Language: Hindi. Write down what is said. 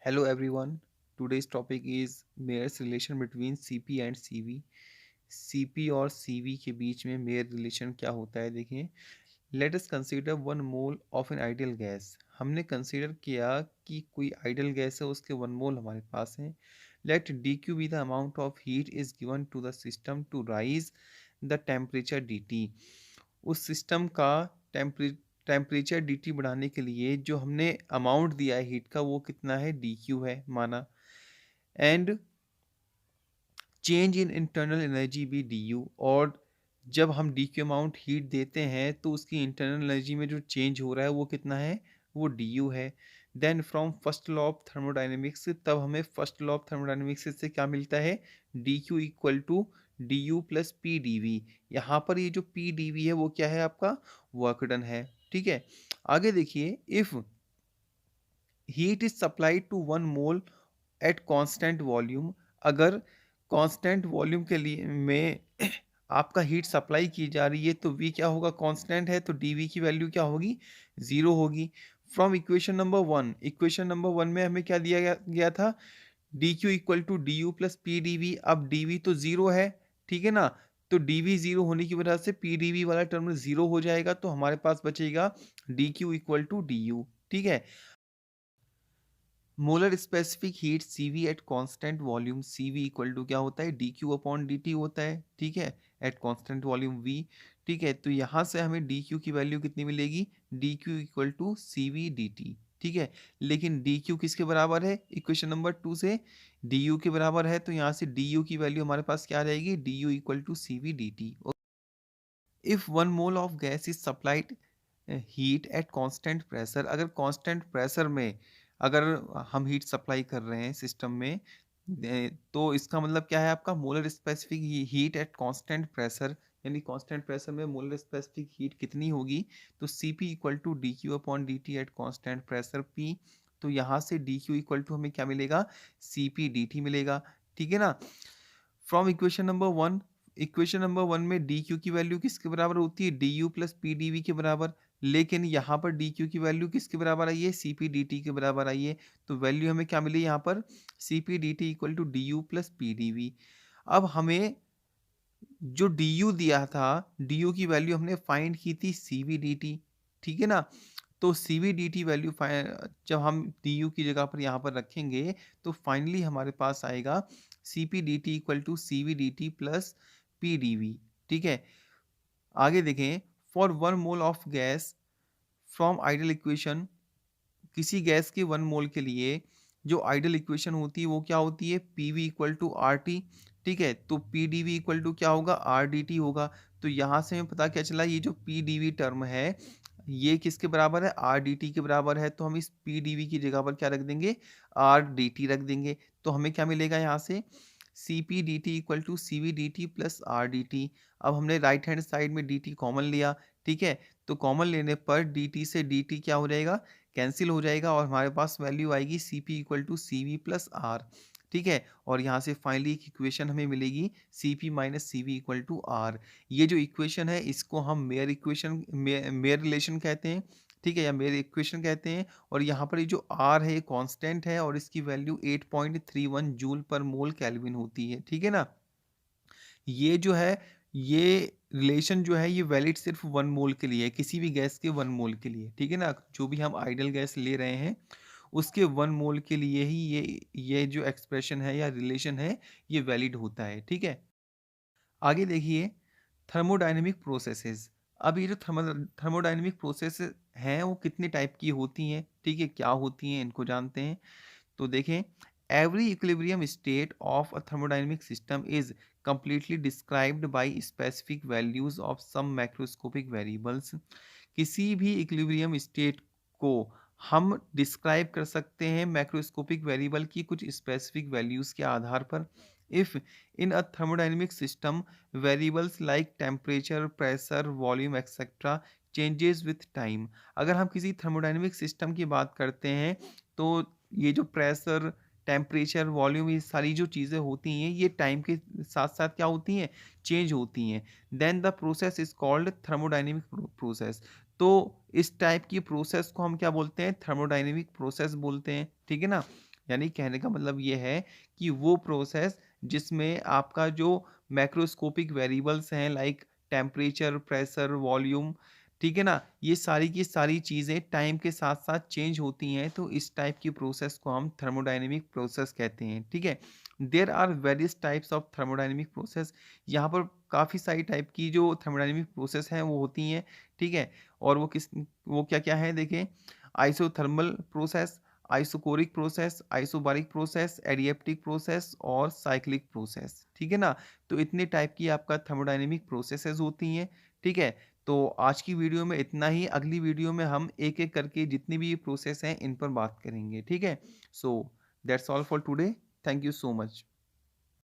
Hello everyone. Today's topic is Mayer's relation between CP and CV. CP और CV के बीच में मेयर रिलेशन क्या होता है देखिए. Let us consider one mole of an ideal gas. हमने कंसीडर किया कि कोई आइडियल गैस है, उसके वन मोल हमारे पास है. Let D Q be the amount of heat is given to the system to raise the temperature D T. उस सिस्टम का टेम्परेचर डी टी बढ़ाने के लिए जो हमने अमाउंट दिया है हीट का वो कितना है, डी क्यू है माना. And change in internal energy भी डी यू. और जब हम डी क्यू अमाउंट हीट देते हैं तो उसकी इंटरनल एनर्जी में जो चेंज हो रहा है वो कितना है, वो डी यू है. Then from first law of thermodynamics, तब हमें फर्स्ट लॉ ऑफ थर्मोडाइनमिक्स से क्या मिलता है, D Q equal to D U plus P D V. यहाँ पर ये जो पी डी वी है वो क्या है, आपका वर्क डन है. ठीक है, आगे देखिए. If heat is supplied to one mole at constant volume, अगर कांस्टेंट वॉल्यूम के लिए में आपका हीट सप्लाई की जा रही है तो V क्या होगा, कांस्टेंट है तो dV की वैल्यू क्या होगी, जीरो होगी. फ्रॉम इक्वेशन नंबर वन में हमें क्या दिया गया था, D Q equal to D U plus P D V. अब dV तो जीरो है, ठीक है ना, तो dV जीरो होने की वजह से पी डी वी वाला टर्म जीरो हो जाएगा, तो हमारे पास बचेगा D Q equal to D U. ठीक है. Molar specific heat CV at constant volume, CV equal to क्या होता है, D Q upon D T होता है. ठीक है, एट कांस्टेंट वॉल्यूम V. ठीक है, तो यहाँ से हमें डी क्यू की वैल्यू कितनी मिलेगी, D Q equal to C V D T. ठीक है, लेकिन डी क्यू किसके बराबर है, इक्वेशन नंबर 2 से डी यू के बराबर है, तो यहाँ से डी यू की वैल्यू हमारे पास क्या रहेगी, D U equal to C V D T. If one mole of gas is supplied heat at constant pressure, अगर कांस्टेंट प्रेशर में अगर हम हीट सप्लाई कर रहे हैं सिस्टम में, तो इसका मतलब क्या है, आपका molar specific heat at constant pressure, यानी कांस्टेंट प्रेशर में मोलर स्पेसिफिक हीट कितनी होगी, तो C P equal to D Q upon D T at constant pressure P. तो यहाँ से डी क्यू इक्वल टू हमें क्या मिलेगा, सी पी डी टी मिलेगा. ठीक है ना. फ्रॉम इक्वेशन नंबर वन में डी क्यू की वैल्यू किसके बराबर होती है, D U plus P D V के बराबर. लेकिन यहाँ पर डी क्यू की वैल्यू किसके बराबर आई है, सी पी डी टी के बराबर आई है. तो वैल्यू हमें क्या मिली यहाँ पर, C P D T equal to D U plus P D V. अब हमें जो डी यू दिया था, डी यू की वैल्यू हमने फाइंड की थी सी वी डी टी. ठीक है ना. तो सी वी डी टी वैल्यू जब हम डी यू की जगह पर यहाँ पर रखेंगे तो फाइनली हमारे पास आएगा C P D T equal to C V D T plus P D V. ठीक है, आगे देखें. For one mole of gas from ideal equation, किसी गैस के वन मोल के लिए जो आइडल इक्वेशन होती है वो क्या होती है, P V equal to R T. ठीक है, तो P D V equal to क्या होगा, आर डी टी होगा. तो यहाँ से हमें पता क्या चला, ये जो पी डी वी टर्म है ये किसके बराबर है, आर डी टी के बराबर है. तो हम इस पी डी वी की जगह पर क्या रख देंगे, आर डी टी रख देंगे. तो हमें क्या मिलेगा यहाँ से, C P D T equal to C V D T plus R D T. अब हमने राइट हैंड साइड में डी टी कॉमन लिया. ठीक है, तो कॉमन लेने पर डी टी से डी टी क्या हो जाएगा, कैंसिल हो जाएगा, और हमारे पास वैल्यू आएगी C P equal to C V plus R. ठीक है, और यहाँ से फाइनली एक इक्वेशन हमें मिलेगी C P minus C V equal to R. ये जो इक्वेशन है इसको हम मेयर रिलेशन कहते हैं. ठीक है, या मेयर इक्वेशन कहते हैं. और यहाँ पर ये जो आर है ये कांस्टेंट है और इसकी वैल्यू 8.31 जूल पर मोल केल्विन होती है. ठीक है ना. ये जो है, ये रिलेशन जो है ये वैलिड सिर्फ वन मोल के लिए है, किसी भी गैस के वन मोल के लिए. ठीक है ना, जो भी हम आइडल गैस ले रहे हैं उसके वन मोल के लिए ही ये जो एक्सप्रेशन है या रिलेशन है ये वैलिड होता है. ठीक है, आगे देखिए. Thermodynamic processes. अब ये जो थर्मोडायनेमिक प्रोसेस हैं वो कितने टाइप की होती हैं, ठीक है, क्या होती हैं, इनको जानते हैं. तो देखें. Every equilibrium state of a thermodynamic system is completely described by specific values of some macroscopic variables. किसी भी इक्विलिब्रियम स्टेट को हम डिस्क्राइब कर सकते हैं मैक्रोस्कोपिक वेरिएबल की कुछ स्पेसिफिक वैल्यूज के आधार पर. If in a thermodynamic system variables like temperature, pressure, volume etcetera changes with time. अगर हम किसी थर्मोडायनेमिक सिस्टम की बात करते हैं तो ये जो प्रेशर, टेम्परेचर, वॉल्यूम, ये सारी जो चीज़ें होती हैं ये टाइम के साथ साथ क्या होती हैं, चेंज होती हैं. Then the process is called thermodynamic process. तो इस टाइप की प्रोसेस को हम क्या बोलते हैं, थर्मोडायनेमिक प्रोसेस बोलते हैं. ठीक है ना. यानी कहने का मतलब ये है कि वो प्रोसेस जिसमें आपका जो मैक्रोस्कोपिक वेरिएबल्स हैं लाइक टेम्परेचर, प्रेशर, वॉल्यूम, ठीक है ना? ये सारी की सारी चीज़ें टाइम के साथ-साथ चेंज होती हैं, तो इस टाइप की प्रोसेस को हम थर्मोडायनामिक प्रोसेस कहते हैं, ठीक है? There are various types of thermodynamic process. यहाँ पर काफ़ी सारी टाइप की जो थर्मोडायनामिक प्रोसेस हैं वो होती हैं, ठीक है? और वो क्या-क्या है देखें, isothermal process, isochoric process, isobaric process, adiabatic process और साइक्लिक प्रोसेस, ठीक है ना? तो इतने टाइप की आपका थर्मोडायनामिक प्रोसेसेस होती हैं, ठीक है? तो आज की वीडियो में इतना ही, अगली वीडियो में हम एक-एक करके जितनी भी प्रोसेस हैं इन पर बात करेंगे, ठीक है? So that's all for today, thank you so much.